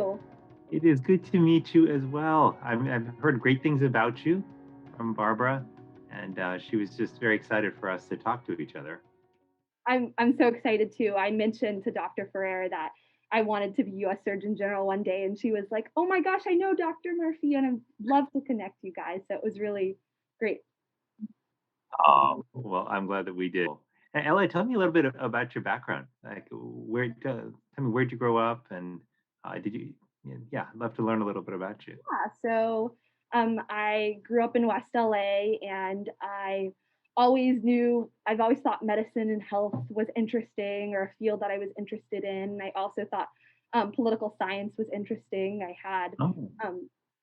you? It is good to meet you as well. I've heard great things about you from Barbara, and she was just very excited for us to talk to each other. I'm so excited too. I mentioned to Dr. Ferrer that I wanted to be U.S. Surgeon General one day, and she was like, "Oh my gosh, I know Dr. Murphy, and I'd love to connect you guys." So it was really great. Oh, well, I'm glad that we did. And Ella, tell me a little bit about your background. Like, tell me where'd you grow up, and did you? Yeah, I'd love to learn a little bit about you. I grew up in West LA, and I've always thought medicine and health was interesting, or a field that I was interested in. I also thought political science was interesting. Oh,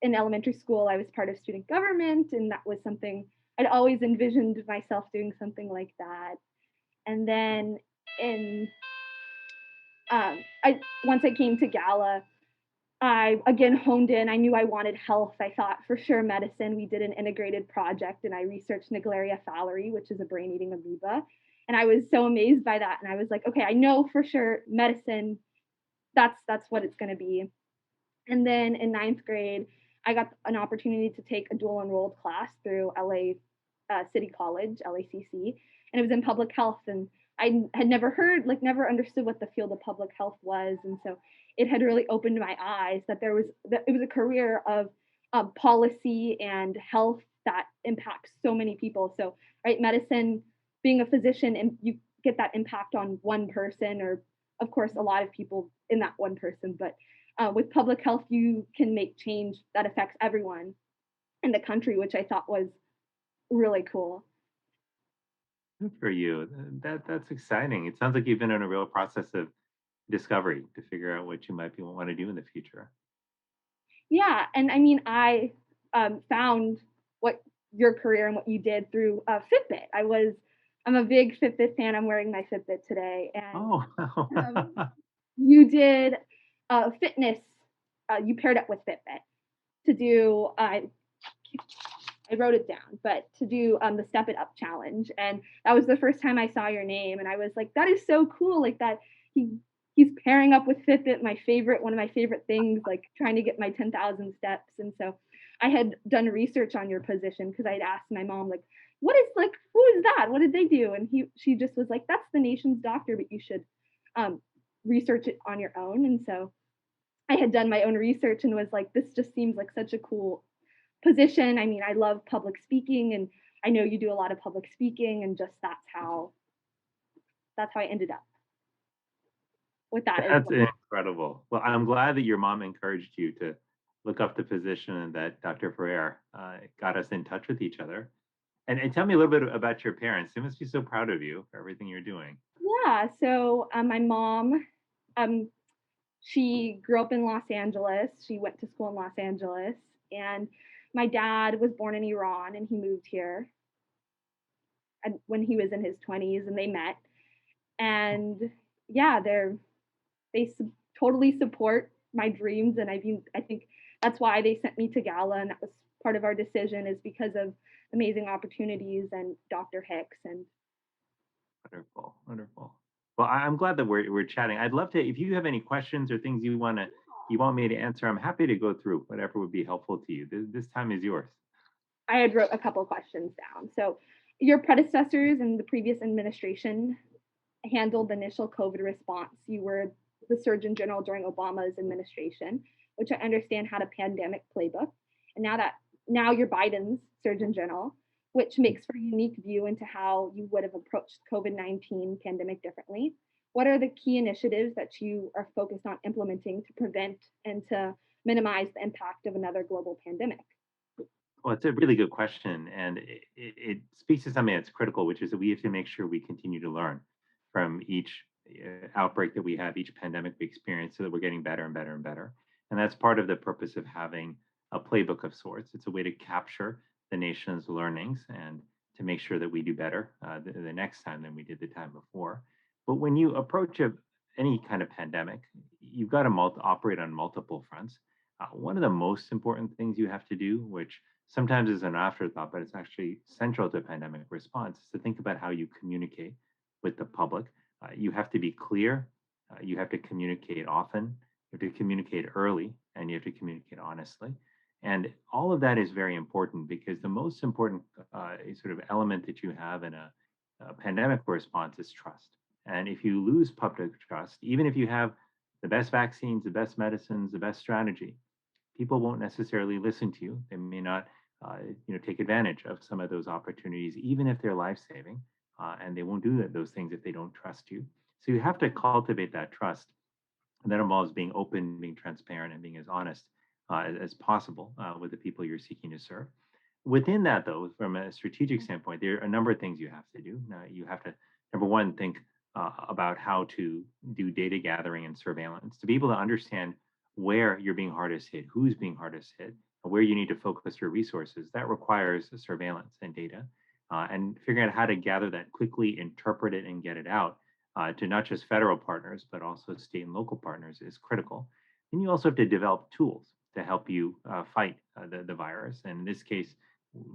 In elementary school, I was part of student government, and that was something I'd always envisioned myself doing something like that. And then in I once I came to Gala, I again honed in. I knew I wanted health. I thought for sure medicine. We did an integrated project and I researched Naegleria fowleri, which is a brain eating amoeba. And I was so amazed by that. And I was like, okay, I know for sure medicine, that's what it's gonna be. And then in ninth grade, I got an opportunity to take a dual enrolled class through LA City College, LACC, and it was in public health. And I had never heard, like, never understood what the field of public health was. And so it had really opened my eyes that it was a career of policy and health that impacts so many people. So, right, medicine, being a physician, and you get that impact on one person, or of course, a lot of people in that one person, but with public health, you can make change that affects everyone in the country, which I thought was really cool. good for you. That's exciting. It sounds like you've been in a real process of discovery to figure out what you might want to do in the future. Yeah, and I mean, I found what your career and what you did through Fitbit. I'm a big Fitbit fan. I'm wearing my Fitbit today, and Oh, you did fitness. You paired up with Fitbit to do. I wrote it down, but to do the Step It Up challenge, and that was the first time I saw your name, and I was like, that is so cool, like that he he's pairing up with Fitbit, one of my favorite things, like trying to get my 10,000 steps, and so I had done research on your position because I'd asked my mom like, who is that? What did they do? And she just was like, that's the nation's doctor, but you should um, research it on your own, and so I had done my own research and was like, this just seems like such a cool position. I mean, I love public speaking, and I know you do a lot of public speaking, and just that's how I ended up with that as that's well. incredible. Well, I'm glad that your mom encouraged you to look up the position and that Dr. Ferrer got us in touch with each other. And tell me a little bit about your parents. They must be so proud of you for everything you're doing. Yeah. So my mom, um, she grew up in Los Angeles. She went to school in Los Angeles, and my dad was born in Iran, and he moved here when he was in his 20s, and they met. And yeah, totally support my dreams, and I think that's why they sent me to Gala, and that was part of our decision, is because of amazing opportunities and Dr. Hicks. And Wonderful, wonderful. Well, I'm glad that we're chatting. I'd love to, if you have any questions or things you want me to answer, I'm happy to go through whatever would be helpful to you. This time is yours. I had wrote a couple questions down. So your predecessors in the previous administration handled the initial COVID response. You were the Surgeon General during Obama's administration, which I understand had a pandemic playbook. And now you're Biden's Surgeon General, which makes for a unique view into how you would have approached COVID-19 pandemic differently. What are the key initiatives that you are focused on implementing to prevent and to minimize the impact of another global pandemic? Well, it's a really good question, and it speaks to something that's critical, which is that we have to make sure we continue to learn from each outbreak that we have, each pandemic we experience, so that we're getting better and better and better. And that's part of the purpose of having a playbook of sorts. It's a way to capture the nation's learnings and to make sure that we do better the next time than we did the time before. But when you approach any kind of pandemic, you've got to operate on multiple fronts. One of the most important things you have to do, which sometimes is an afterthought, but it's actually central to pandemic response, is to think about how you communicate with the public. You have to be clear. You have to communicate often. You have to communicate early, and you have to communicate honestly. And all of that is very important because the most important sort of element that you have in a pandemic response is trust. And if you lose public trust, even if you have the best vaccines, the best medicines, the best strategy, people won't necessarily listen to you. They may not, take advantage of some of those opportunities, even if they're life saving, and they won't do those things if they don't trust you. So you have to cultivate that trust, and that involves being open, being transparent, and being as honest as possible with the people you're seeking to serve. Within that, though, from a strategic standpoint, there are a number of things you have to do. Now, you have to, number one, think about how to do data gathering and surveillance to be able to understand where you're being hardest hit, who's being hardest hit, and where you need to focus your resources. That requires surveillance and data, and figuring out how to gather that quickly, interpret it, and get it out to not just federal partners, but also state and local partners is critical. Then you also have to develop tools to help you fight the virus. And in this case,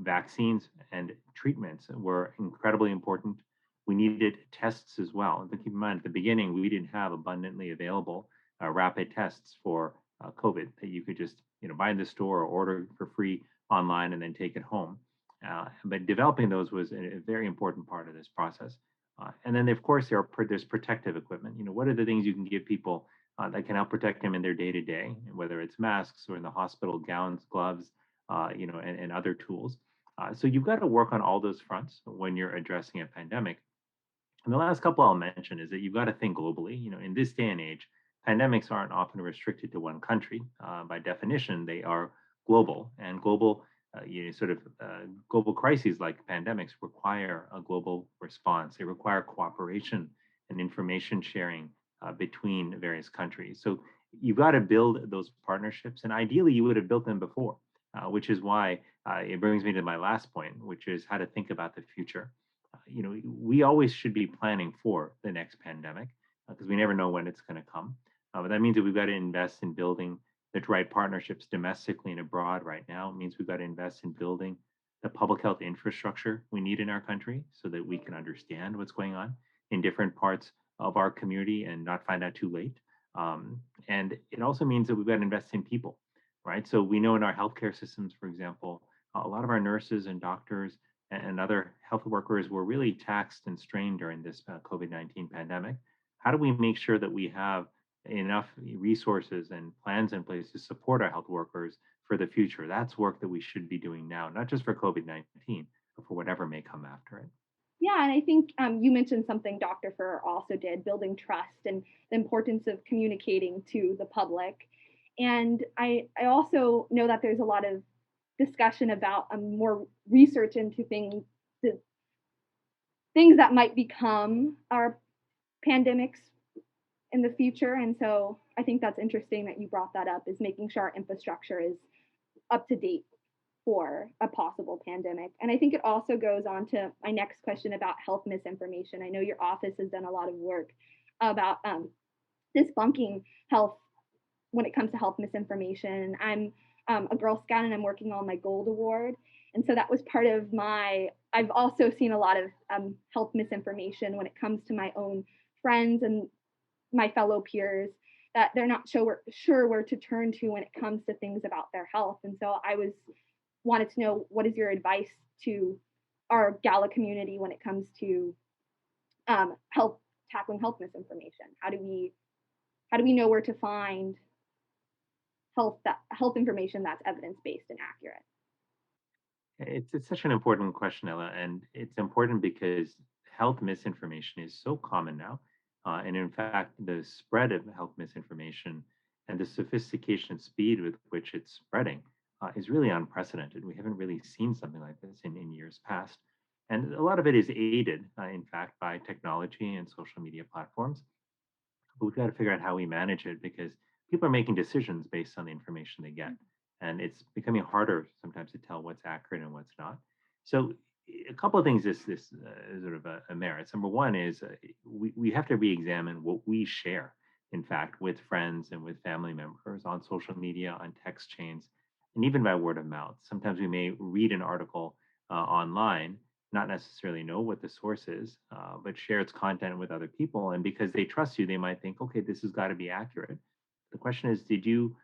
vaccines and treatments were incredibly important. We needed tests as well. But keep in mind, at the beginning, we didn't have abundantly available rapid tests for COVID that you could just buy in the store or order for free online and then take it home. But developing those was a very important part of this process. And then, of course, there's protective equipment. What are the things you can give people that can help protect them in their day to day, whether it's masks or in the hospital, gowns, gloves, and other tools. So you've got to work on all those fronts when you're addressing a pandemic. And the last couple I'll mention is that you've got to think globally. In this day and age, pandemics aren't often restricted to one country. By definition, they are global, and global crises like pandemics require a global response. They require cooperation and information sharing between various countries. So you've got to build those partnerships, and ideally, you would have built them before, which is why it brings me to my last point, which is how to think about the future. We always should be planning for the next pandemic because we never know when it's going to come. But that means that we've got to invest in building the right partnerships domestically and abroad right now. It means we've got to invest in building the public health infrastructure we need in our country so that we can understand what's going on in different parts of our community and not find out too late. And it also means that we've got to invest in people, right? So we know in our healthcare systems, for example, a lot of our nurses and doctors and other health workers were really taxed and strained during this COVID-19 pandemic. How do we make sure that we have enough resources and plans in place to support our health workers for the future? That's work that we should be doing now, not just for COVID-19, but for whatever may come after it. Yeah, and I think you mentioned something Dr. Furr also did, building trust and the importance of communicating to the public. And I also know that there's a lot of discussion about more research into things that might become our pandemics in the future. And so I think that's interesting that you brought that up, is making sure our infrastructure is up to date for a possible pandemic. And I think it also goes on to my next question about health misinformation. I know your office has done a lot of work about debunking health when it comes to health misinformation. I'm a Girl Scout and I'm working on my Gold Award. And so that was part of I've also seen a lot of health misinformation when it comes to my own friends and my fellow peers, that they're not sure where to turn to when it comes to things about their health. And so wanted to know, what is your advice to our gala community when it comes to tackling health misinformation? How do we know where to find health information that's evidence based and accurate? It's such an important question, Ella, and it's important because health misinformation is so common now. And in fact, the spread of health misinformation and the sophistication and speed with which it's spreading is really unprecedented. We haven't really seen something like this in years past. And a lot of it is aided, in fact, by technology and social media platforms. But we've got to figure out how we manage it because people are making decisions based on the information they get. And it's becoming harder sometimes to tell what's accurate and what's not. So, a couple of things this sort of a merits. Number one is we have to re examine what we share, in fact, with friends and with family members on social media, on text chains, and even by word of mouth. Sometimes we may read an article online, not necessarily know what the source is, but share its content with other people. And because they trust you, they might think, okay, this has got to be accurate. The question is, did you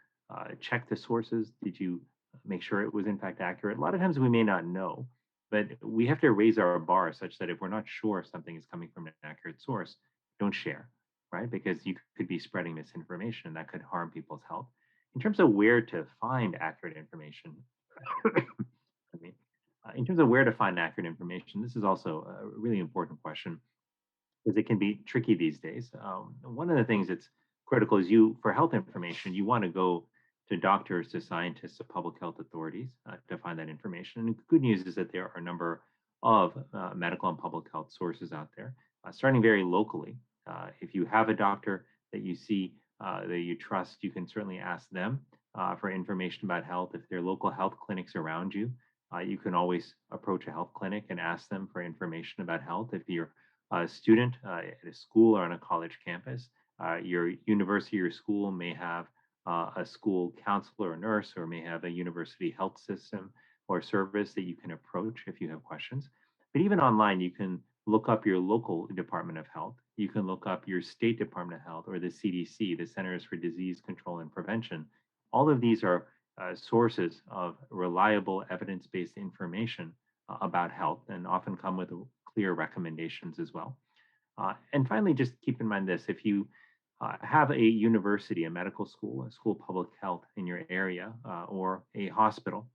check the sources? Did you make sure it was in fact accurate? A lot of times we may not know, but we have to raise our bar such that if we're not sure if something is coming from an accurate source, don't share, right? Because you could be spreading misinformation and that could harm people's health. In terms of where to find accurate information, I mean, in terms of where to find accurate information, this is also a really important question because it can be tricky these days. One of the things that's critical is for health information, you want to go to doctors, to scientists, to public health authorities to find that information. And the good news is that there are a number of medical and public health sources out there, starting very locally. If you have a doctor that you see that you trust, you can certainly ask them for information about health. If there are local health clinics around you, you can always approach a health clinic and ask them for information about health. If you're a student at a school or on a college campus, your university or school may have a school counselor or nurse, or may have a university health system or service that you can approach if you have questions. But even online, you can look up your local Department of Health. You can look up your state Department of Health or the CDC, the Centers for Disease Control and Prevention. All of these are sources of reliable evidence based information about health and often come with clear recommendations as well. And finally, just keep in mind this: if you have a university, a medical school, a school of public health in your area, or a hospital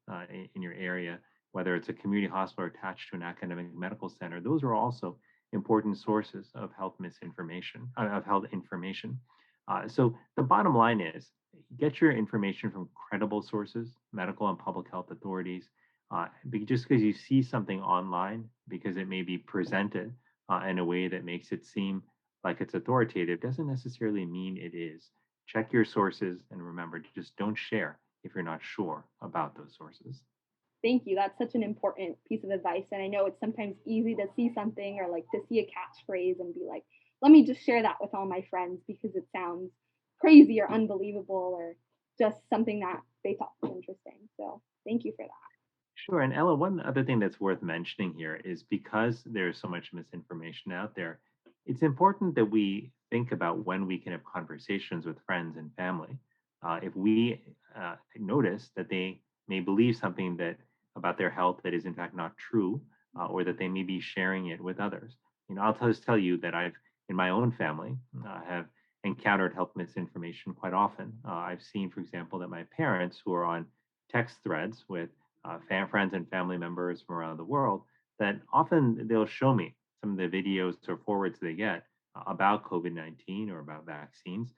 in your area, whether it's a community hospital or attached to an academic medical center, those are also important sources of health misinformation, of health information. So the bottom line is get your information from credible sources, medical and public health authorities. Just because you see something online, because it may be presented in a way that makes it seem like it's authoritative, doesn't necessarily mean it is. Check your sources and remember, just don't share if you're not sure about those sources. Thank you. That's such an important piece of advice. And I know it's sometimes easy to see something or like to see a catchphrase and be like, let me just share that with all my friends because it sounds crazy or unbelievable or just something that they thought was interesting. So thank you for that. Sure. And Ella, one other thing that's worth mentioning here is because there's so much misinformation out there, it's important that we think about when we can have conversations with friends and family. If we notice that they may believe something that about their health that is in fact not true, or that they may be sharing it with others. I'll just tell you that I've in my own family have encountered health misinformation quite often. I've seen, for example, that my parents, who are on text threads with friends and family members from around the world, that often they'll show me some of the videos or forwards they get about COVID 19 or about vaccines,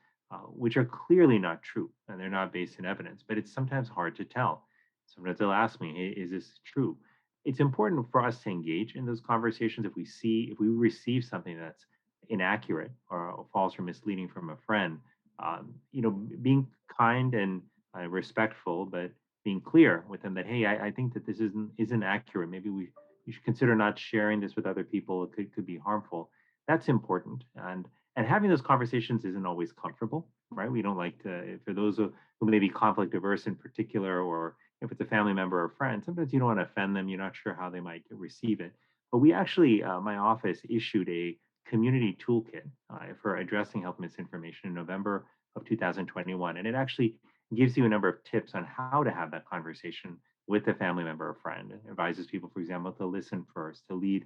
which are clearly not true and they're not based in evidence, but it's sometimes hard to tell. Sometimes they'll ask me, hey, is this true? It's important for us to engage in those conversations if we receive something that's inaccurate or false or misleading from a friend. Being kind and respectful, but being clear with them that, hey, I think that this isn't accurate. Maybe you should consider not sharing this with other people. It could be harmful. That's important. And having those conversations isn't always comfortable, right? We don't like to, for those who may be conflict averse in particular, or if it's a family member or friend, sometimes you don't want to offend them. You're not sure how they might receive it. But we actually, my office issued a community toolkit for addressing health misinformation in November of 2021. And it actually gives you a number of tips on how to have that conversation with a family member or friend. It advises people, for example, to listen first, to lead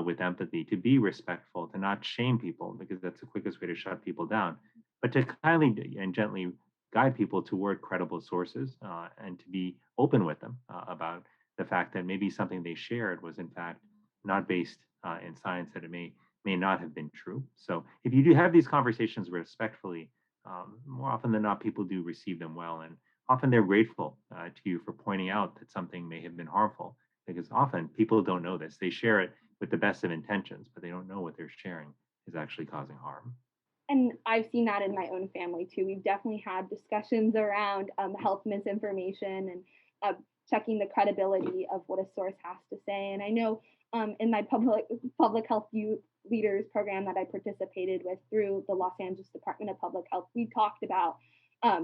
with empathy, to be respectful, to not shame people, because that's the quickest way to shut people down, but to kindly and gently guide people toward credible sources and to be open with them about the fact that maybe something they shared was in fact not based in science, that it may not have been true. So if you do have these conversations respectfully, more often than not, people do receive them well, and often they're grateful to you for pointing out that something may have been harmful. Because often people don't know this; they share it with the best of intentions, but they don't know what they're sharing is actually causing harm. And I've seen that in my own family too. We've definitely had discussions around health misinformation and uh, checking the credibility of what a source has to say. And I know in my public health youth leaders program that I participated with through the Los Angeles Department of Public Health, we talked about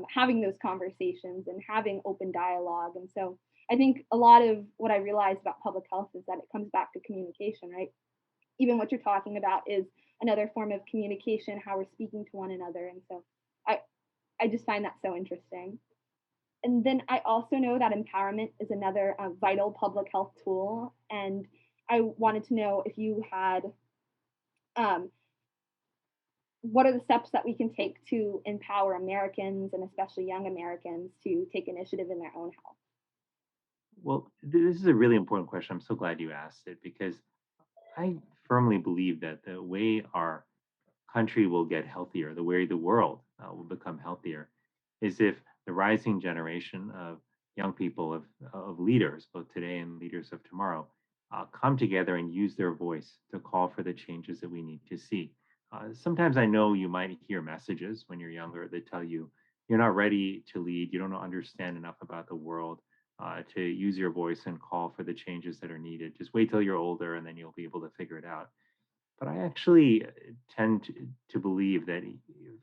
having those conversations and having open dialogue. And so I think a lot of what I realized about public health is that it comes back to communication, right? Even what you're talking about is another form of communication, how we're speaking to one another. And so I I just find that so interesting. And then I also know that empowerment is another vital public health tool. And I wanted to know if you had um, what are the steps that we can take to empower Americans and especially young Americans to take initiative in their own health? Well, this is a really important question. I'm so glad you asked it because I firmly believe that the way our country will get healthier, the way the world will become healthier, is if the rising generation of young people, of leaders, both today and leaders of tomorrow, come together and use their voice to call for the changes that we need to see. Sometimes I know you might hear messages when you're younger that tell you you're not ready to lead, you don't understand enough about the world to use your voice and call for the changes that are needed. Just wait till you're older and then you'll be able to figure it out. But I actually tend to believe that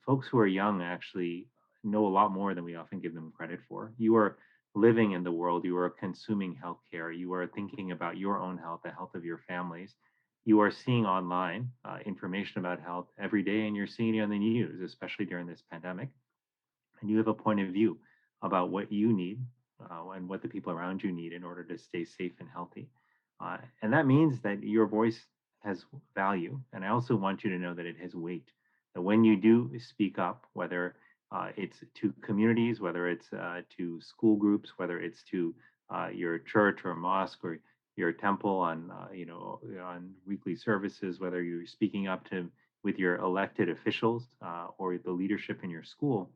folks who are young actually know a lot more than we often give them credit for. You are living in the world, you are consuming healthcare, you are thinking about your own health, the health of your families. You are seeing online information about health every day, and you're seeing it on the news, especially during this pandemic, and you have a point of view about what you need and what the people around you need in order to stay safe and healthy. And that means that your voice has value. And I also want you to know that it has weight. That when you do speak up, whether it's to communities, whether it's to school groups, whether it's to your church or mosque or your temple on on weekly services, whether you're speaking up to with your elected officials or the leadership in your school,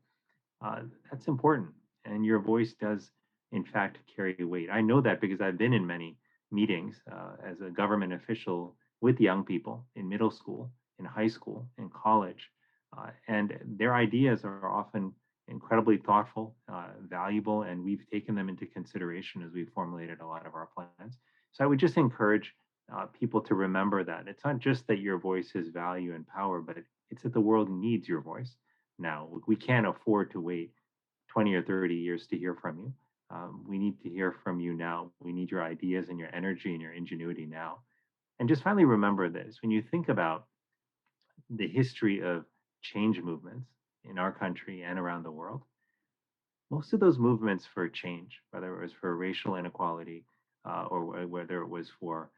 that's important. And your voice does, in fact, carry weight. I know that because I've been in many meetings as a government official with young people in middle school, in high school, in college. And their ideas are often incredibly thoughtful, valuable, and we've taken them into consideration as we formulated a lot of our plans. So I would just encourage people to remember that it's not just that your voice has value and power, but it's that the world needs your voice now. We can't afford to wait 20 or 30 years to hear from you. We need to hear from you now. We need your ideas and your energy and your ingenuity now. And just finally remember this when you think about the history of change movements in our country and around the world, most of those movements for change, whether it was for racial inequality whether it was for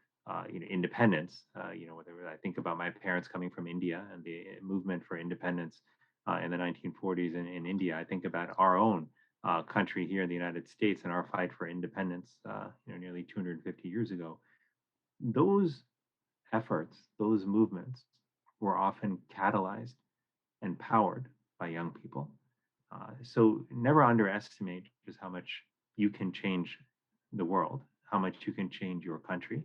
independence, whether I think about my parents coming from India and the movement for independence in the 1940s in India, I think about our own country here in the United States and our fight for independence, nearly 250 years ago. Those efforts, those movements, were often catalyzed and powered by young people. So never underestimate just how much you can change the world, how much you can change your country.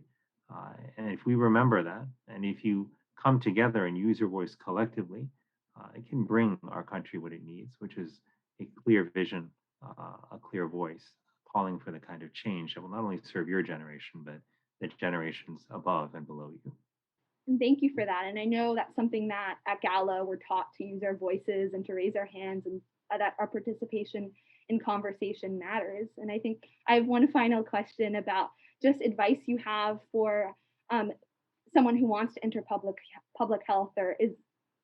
And if we remember that, and if you come together and use your voice collectively, it can bring our country what it needs, which is a clear vision, a clear voice, calling for the kind of change that will not only serve your generation, but the generations above and below you. And thank you for that. And I know that's something that at Gala we're taught to use our voices and to raise our hands, and that our participation in conversation matters. And I think I have one final question about just advice you have for um, someone who wants to enter public health, or is,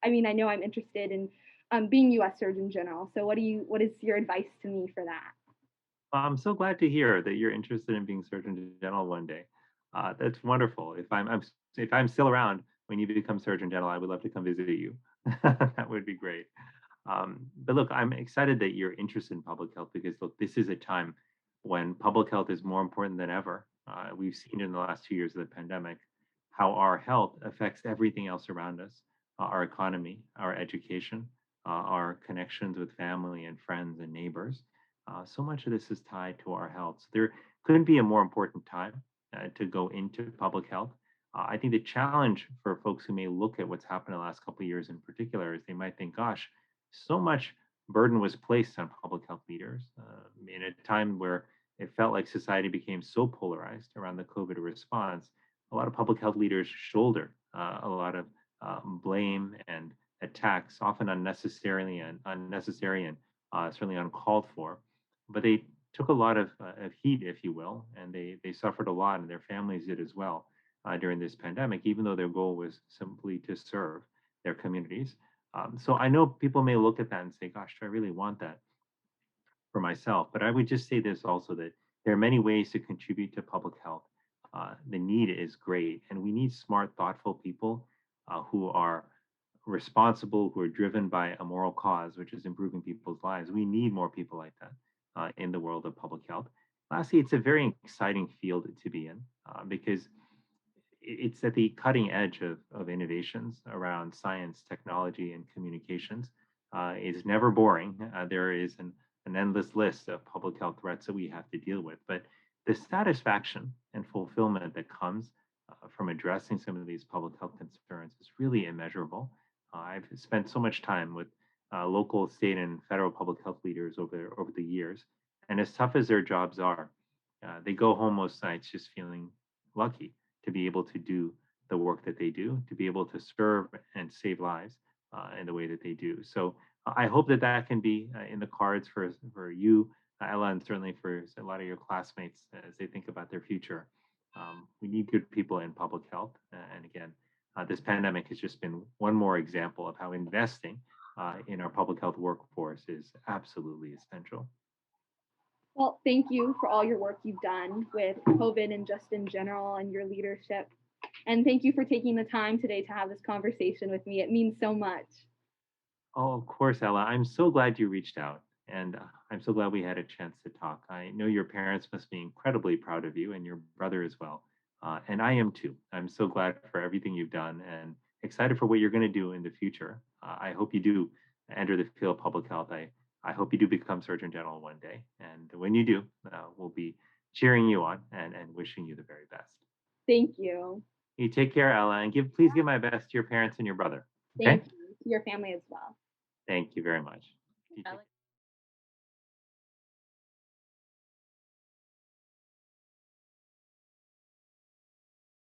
I mean, I know I'm interested in being U.S. Surgeon General. So what is your advice to me for that? I'm so glad to hear that you're interested in being Surgeon General one day. That's wonderful. If I'm still around when you become Surgeon General, I would love to come visit you. That would be great. But look, I'm excited that you're interested in public health because look, this is a time when public health is more important than ever. We've seen in the last 2 years of the pandemic how our health affects everything else around us, our economy, our education, our connections with family and friends and neighbors. So much of this is tied to our health. So there couldn't be a more important time to go into public health. I think the challenge for folks who may look at what's happened in the last couple of years in particular is they might think, gosh, so much burden was placed on public health leaders in a time where it felt like society became so polarized around the COVID response. A lot of public health leaders shouldered a lot of blame and attacks, often unnecessary and certainly uncalled for. But they took a lot of heat, if you will, and they suffered a lot, and their families did as well during this pandemic, even though their goal was simply to serve their communities. So I know people may look at that and say, "Gosh, do I really want that for myself?" But I would just say this also, that there are many ways to contribute to public health. The need is great, and we need smart, thoughtful people who are responsible, who are driven by a moral cause, which is improving people's lives. We need more people like that in the world of public health. Lastly, it's a very exciting field to be in because it's at the cutting edge of innovations around science, technology, and communications. It's never boring. There is an endless list of public health threats that we have to deal with. But the satisfaction and fulfillment that comes from addressing some of these public health concerns is really immeasurable. I've spent so much time with local, state, and federal public health leaders over the years, and as tough as their jobs are, they go home most nights just feeling lucky to be able to do the work that they do, to be able to serve and save lives in the way that they do. So I hope that that can be in the cards for you, Ella, and certainly for a lot of your classmates as they think about their future. We need good people in public health, and again, this pandemic has just been one more example of how investing in our public health workforce is absolutely essential. Well, thank you for all your work you've done with COVID and just in general and your leadership. And thank you for taking the time today to have this conversation with me. It means so much. Oh, of course, Ella. I'm so glad you reached out, and I'm so glad we had a chance to talk. I know your parents must be incredibly proud of you and your brother as well. And I am too. I'm so glad for everything you've done and excited for what you're going to do in the future. I hope you do enter the field of public health. I hope you do become Surgeon General one day. And when you do, we'll be cheering you on and wishing you the very best. Thank you. You take care, Ella, and please give my best to your parents and your brother. Okay? Thank you to your family as well. Thank you very much. You take